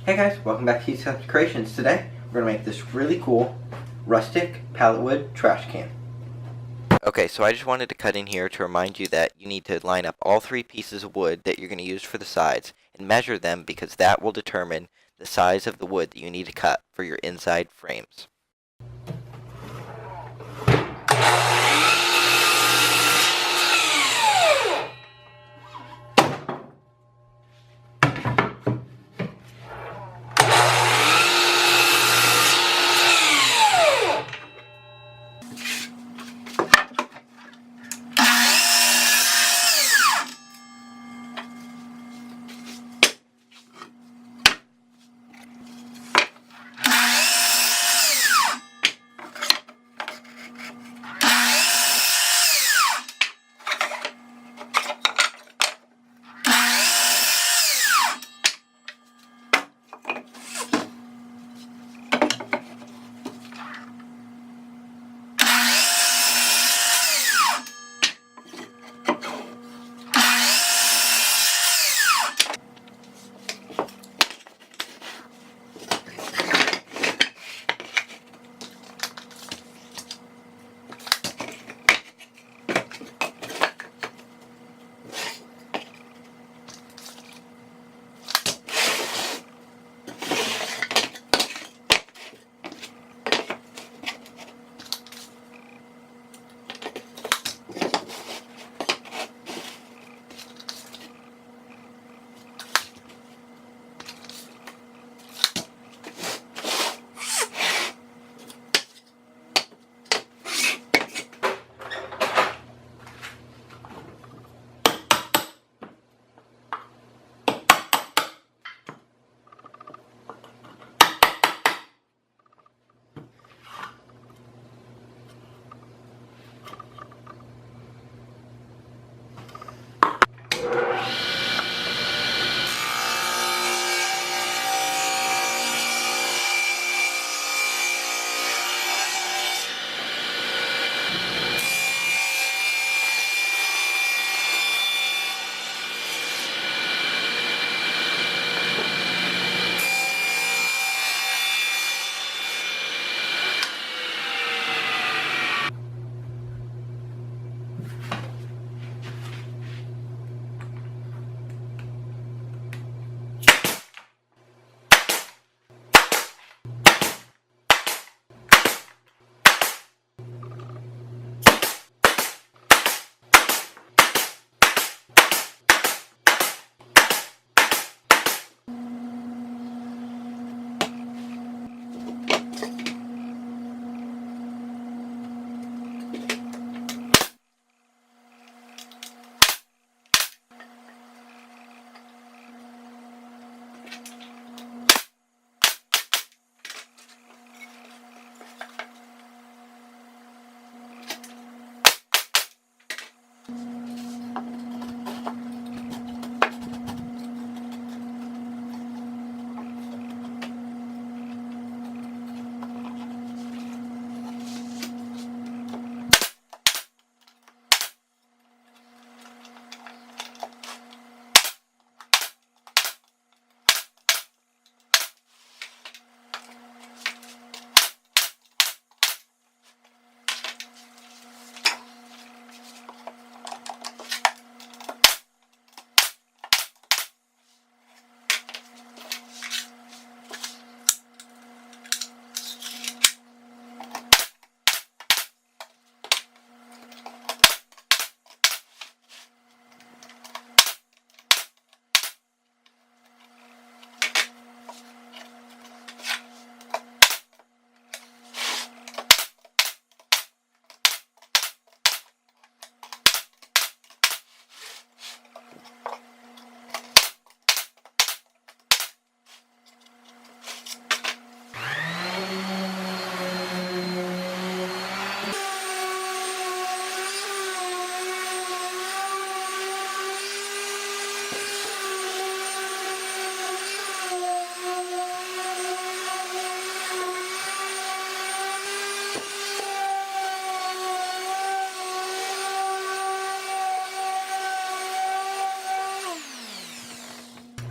Hey guys, welcome back to Concept Creations. Today we're going to make this really cool rustic pallet wood trash can. Okay, so I just wanted to cut in here to remind you that you need to line up all three pieces of wood that you're going to use for the sides and measure them because that will determine the size of the wood that you need to cut for your inside frames.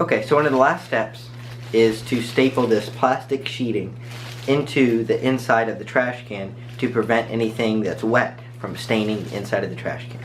Okay, so one of the last steps is to staple this plastic sheeting into the inside of the trash can to prevent anything that's wet from staining the inside of the trash can.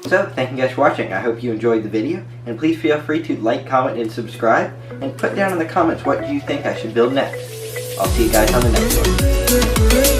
So, thank you guys for watching. I hope you enjoyed the video, and please feel free to like, comment, and subscribe, and put down in the comments what you think I should build next. I'll see you guys on the next one.